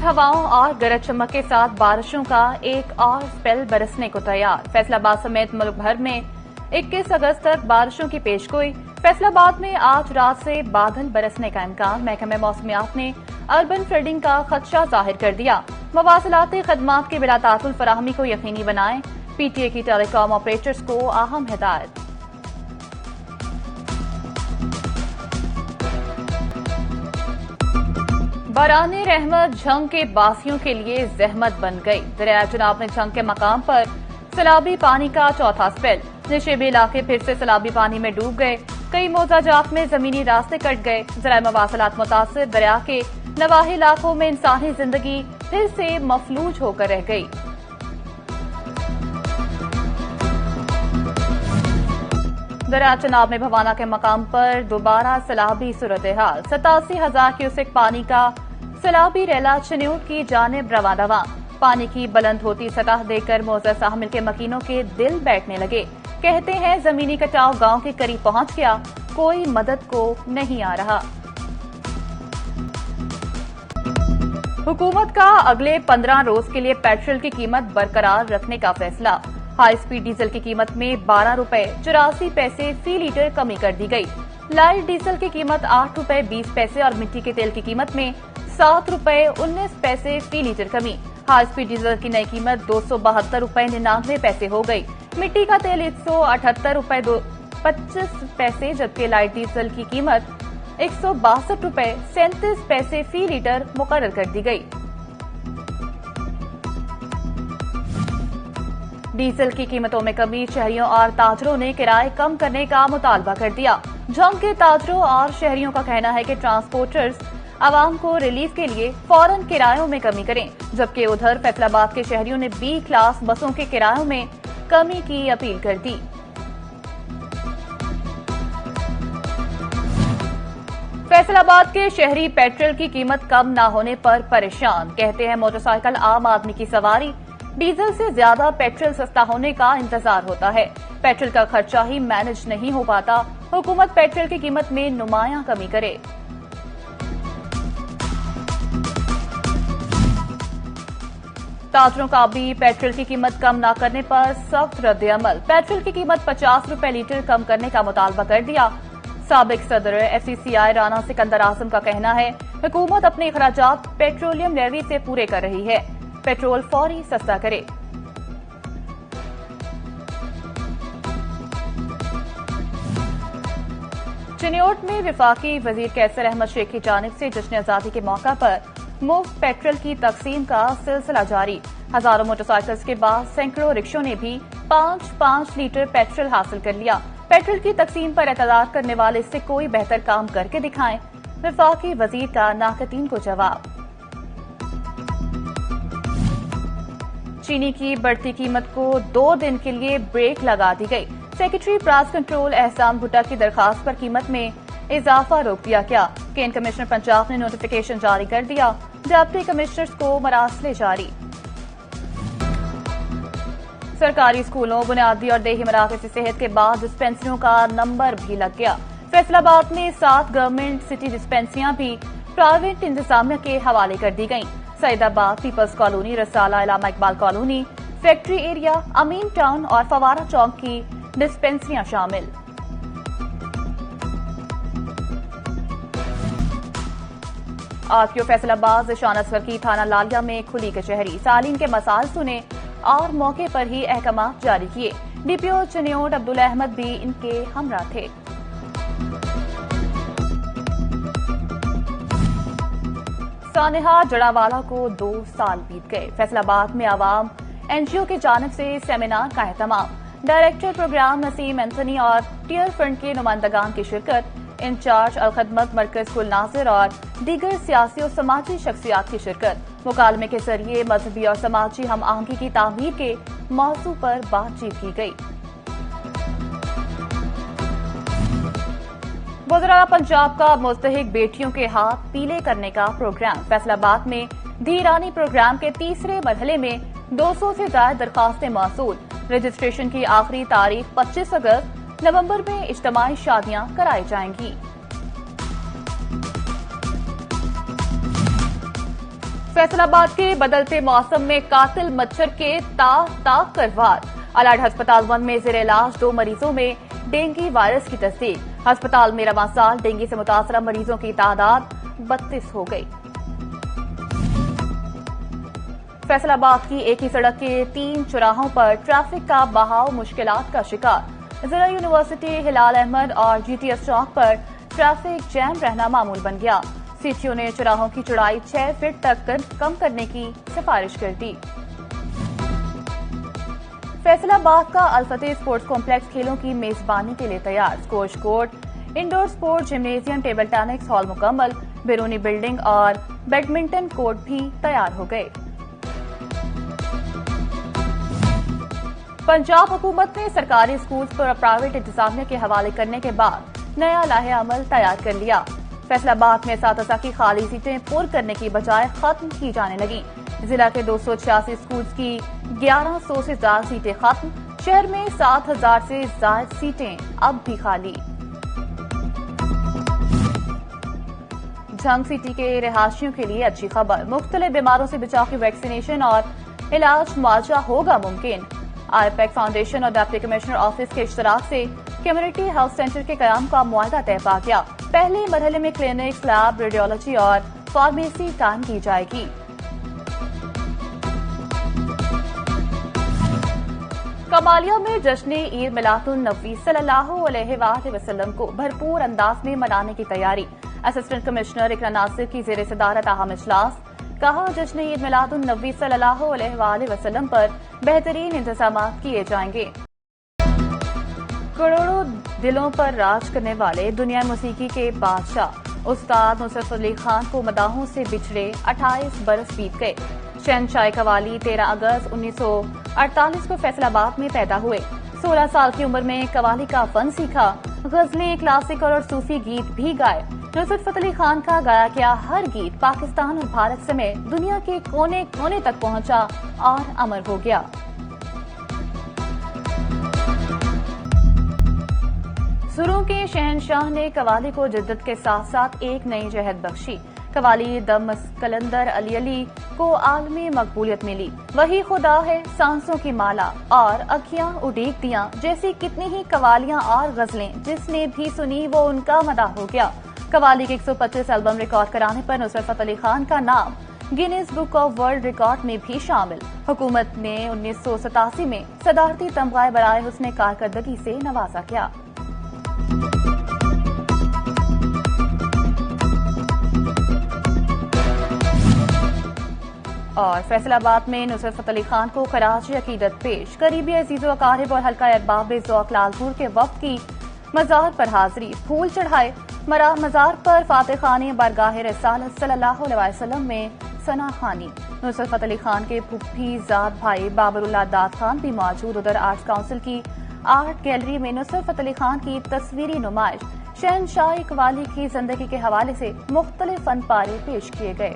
हवाओं और गरज चमक के साथ बारिशों का एक और स्पेल बरसने को तैयार। फैसलाबाद समेत मुल्क भर में 21 अगस्त तक बारिशों की पेशगोई। फैसलाबाद में आज रात से बादल बरसने का इम्कान। महकमे मौसमियात ने अर्बन फ्लडिंग का खदशा जाहिर कर दिया। मवासिलाती खदमात की बिला तातुल फराहमी को यकीनी बनाएं। पीटीए की टेलीकॉम ऑपरेटर्स को अहम हिदायत। बराने रहमत झंग के बासियों के लिए जहमत बन गई। दरिया चनाब में झंग के मकाम पर सैलाबी पानी का चौथा स्पेल। निशेबी इलाके फिर से सैलाबी पानी में डूब गए। कई मोजाजात में जमीनी रास्ते कट गए। ज़राए मवासलात मुतासिर दरिया के नवाही इलाकों में इंसानी जिंदगी फिर से मफलूज होकर रह गई। दरिया चनाब में भवाना के मकाम पर दोबारा सैलाबी सूरत हाल। 87,000 क्यूसेक पानी का सैलाबी रेला चिन्योट की जानिब रवाना। पानी की बुलंद होती सतह देखकर मौजा साहमिल के मकीनों के दिल बैठने लगे। कहते हैं जमीनी कटाव गांव के करीब पहुंच गया, कोई मदद को नहीं आ रहा। हुकूमत का अगले 15 रोज के लिए पेट्रोल की कीमत बरकरार रखने का फैसला। हाई स्पीड डीजल की कीमत में 12 रुपए 84 पैसे फी लीटर कमी कर दी गई। लाइट डीजल की कीमत 8 रुपए 20 पैसे और मिट्टी के तेल की कीमत में 7 रुपए 19 पैसे फी लीटर कमी। हाई स्पीड डीजल की नई कीमत 272 रुपए 99 पैसे हो गई। मिट्टी का तेल 178 रुपए 25 पैसे जबकि लाइट डीजल की कीमत 162 रुपए 37 पैसे फी लीटर मुकर्रर कर दी गई। डीजल की कीमतों में कमी। शहरियों और ताजरों ने किराए कम करने का मुतालबा कर दिया। झंग के ताजरों और शहरियों का कहना है कि ट्रांसपोर्टर्स आवाम को रिलीफ के लिए फौरन किरायों में कमी करें, जबकि उधर फैसलाबाद के शहरियों ने बी क्लास बसों के किरायों में कमी की अपील कर दी। फैसलाबाद के शहरी पेट्रोल की कीमत कम न होने पर परेशान। कहते हैं मोटरसाइकिल आम आदमी की सवारी। डीजल से ज्यादा पेट्रोल सस्ता होने का इंतजार होता है। पेट्रोल का खर्चा ही मैनेज नहीं हो पाता। हुकूमत पेट्रोल की कीमत में नुमायां कमी करे। ताजरों का भी पेट्रोल की कीमत कम न करने पर सख्त रद्द-ए-अमल। पेट्रोल की कीमत 50 रुपए लीटर कम करने का मुतालबा कर दिया। साबिक सदर FCCI राना सिकंदर आजम का कहना है हुकूमत अपने अखराजात पेट्रोलियम लेवी से पूरे कर रही है। पेट्रोल फौरी सस्ता करे। चिन्योट में विफाकी वजीर कैसर अहमद शेख की जानिब से जश्न आजादी के मौका पर मुफ्त पेट्रोल की तकसीम का सिलसिला जारी। हजारों मोटरसाइकिल्स के बाद सैकड़ों रिक्शों ने भी 5-5 लीटर पेट्रोल हासिल कर लिया। पेट्रोल की तकसीम पर एतराज करने वाले इससे कोई बेहतर काम करके दिखाएं। विफाकी वजीर का नाकतीन को जवाब। चीनी की बढ़ती कीमत को 2 दिन के लिए ब्रेक लगा दी गई। सेक्रेटरी प्राइस कंट्रोल एहसान भुट्टा की दरखास्त पर कीमत में इजाफा रोक दिया गया। केन कमिश्नर पंजाब ने नोटिफिकेशन जारी कर दिया। डिप्टी कमिश्नर्स को मरासले जारी। सरकारी स्कूलों, बुनियादी और देही मराकज़ सेहत के बाद डिस्पेंसरियों का नंबर भी लग गया। फैसलाबाद में 7 गवर्नमेंट सिटी डिस्पेंसरियां भी प्राइवेट इंतजामिया के हवाले कर दी गईं। Saeedabad, peoples colony, Rasala, Allama Iqbal colony, factory area, Amin town और फवारा चौक की डिस्पेंसरियां शामिल। आरटीओ फैसलाबाद ज़िशान असगर की थाना लालिया में खुली कचहरी। सालीन के मसाइल सुने और मौके पर ही अहकाम जारी किए। डीपीओ चिन्योट अब्दुल अहमद भी इनके हमरा थे। सानेहा जड़ावाला को 2 साल बीत गए। फैसलाबाद में आवाम NGO की जानिब से सेमिनार का एहतमाम। डायरेक्टर प्रोग्राम नसीम एंथनी और टियर फंड के नुमाइंदगान की शिरकत। इंचार्ज अलखदमत मरकज कुल नाजिर और दीगर सियासी और समाजी शख्सियात की शिरकत। मुकालमे के जरिए मजहबी और समाजी हम आहंगी की तामीर के मौजू पर बातचीत की गई। वज़ीर-ए-आला पंजाब का मुस्तहिक बेटियों के हाथ पीले करने का प्रोग्राम। फैसलाबाद में धीरानी प्रोग्राम के तीसरे मरहले में 200 से ज्यादा दरखास्तें मौसूल। रजिस्ट्रेशन की आखिरी तारीख 25 अगस्त। नवंबर में इज्तिमाई शादियां कराई जाएंगी। फैसलाबाद के बदलते मौसम में कातिल मच्छर के ताक कर वार। अलाइड अस्पताल 1 में जेर इलाज 2 मरीजों में डेंगू वायरस की तस्दीक। अस्पताल में रवां साल डेंगू से मुतासरा मरीजों की तादाद 32 हो गई। फैसलाबाद की एक ही सड़क के 3 चौराहों पर ट्रैफिक का बहाव मुश्किलात का शिकार। जिला यूनिवर्सिटी, हिलाल अहमद और जीटीएस चौक पर ट्रैफिक जैम रहना मामूल बन गया। सीटीओ ने चौराहों की चौड़ाई 6 फीट तक कम करने की सिफारिश कर दी। फैसलाबाद का अल-फतेह स्पोर्ट्स कॉम्प्लेक्स खेलों की मेजबानी के लिए तैयार। Squash court, indoor sports gymnasium, table tennis hall मुकम्मल, बैरूनी बिल्डिंग और बैडमिंटन कोर्ट भी तैयार हो गए। पंजाब हुकूमत ने सरकारी स्कूल्स पर प्राइवेट इंतजामिया के हवाले करने के बाद नया लाहे अमल तैयार कर लिया। फैसलाबाद में एसातिज़ा की खाली सीटें पुर करने की बजाय खत्म की जाने लगी। जिला के 286 स्कूल्स की 1100 से ज्यादा सीटें खत्म। शहर में 7000 से ज्यादा सीटें अब भी खाली। झंग सिटी के रिहायशियों के लिए अच्छी खबर। मुख्तलिफ बीमारों से बचाव की वैक्सीनेशन और इलाज मुआवजा होगा मुमकिन। आईपैक फाउंडेशन और डिप्टी कमिश्नर ऑफिस के इश्तराक से कम्युनिटी हेल्थ सेंटर के कयाम का मुआहदा तय पा गया। पहले मरहले में क्लिनिक्स, लैब, रेडियोलॉजी और फार्मेसी कायम की जाएगी। कमालिया में जश्न ईद मिलादुन्नबी सल्लल्लाहु अलैहि वसल्लम को भरपूर अंदाज में मनाने की तैयारी। असिस्टेंट कमिश्नर इकरा नासिर की जेर सदारत अहम इजलास। कहा, जश्न ईद मिलादुन्नबी सल्लल्लाहु अलैहि वसल्लम पर बेहतरीन इंतजाम किए जाएंगे। करोड़ों दिलों पर राज करने वाले दुनिया मौसीकी के बादशाह उस्ताद नुसरत फतेह अली खान को मदाहों से बिछड़े 28 बरस बीत गए। शहंशाह कवाली 13 अगस्त 1948 को फैसलाबाद में पैदा हुए। 16 साल की उम्र में कवाली का फन सीखा। गजलें, क्लासिकल और सूफी गीत भी गाए। नुसरत फतेह अली खान का गाया गया हर गीत पाकिस्तान और भारत समेत दुनिया के कोने कोने तक पहुंचा और अमर हो गया। सुरों के शहंशाह ने कवाली को जिद्दत के साथ साथ एक नई जहद बख्शी। कवाली दम कलंदर अली अली को आलमी मकबूलियत मिली। वही खुदा है, सांसों की माला और अखियां उड़ीक दियां जैसी कितनी ही कवालियां और गजलें जिसने भी सुनी वो उनका मदाह हो गया। कवाली के 125 एल्बम रिकॉर्ड कराने पर नुसरत फतेह अली खान का नाम Guinness book of world record में भी शामिल। हुकूमत ने 1987 में सदारती तमगा बराए हुस्न कारकर्दगी से नवाजा गया। और फैसलाबाद में नुसरत फतेह अली खान को खराज अकीदत पेश। करीबी अजीज़ो अकारिब और हल्का अरबाब ज़ौक़ लालपुर के वफ्द की मज़ार पर हाजिरी। फूल चढ़ाए। मज़ार पर फातिह खानी बारगाह रिसालत सल्लल्लाहु अलैहि वसल्लम में सना खानी। नुसरत फतेह अली खान के फूफी ज़ाद भाई बाबरुल्लाह दाद खान भी मौजूद। उधर आर्ट्स काउंसिल की आर्ट गैलरी में नुसरत फतेह अली खान की तस्वीरी नुमाइश, शहंशाह कवाली की जिंदगी के हवाले से मुख्तलिफ फन पारे पेश किए गए।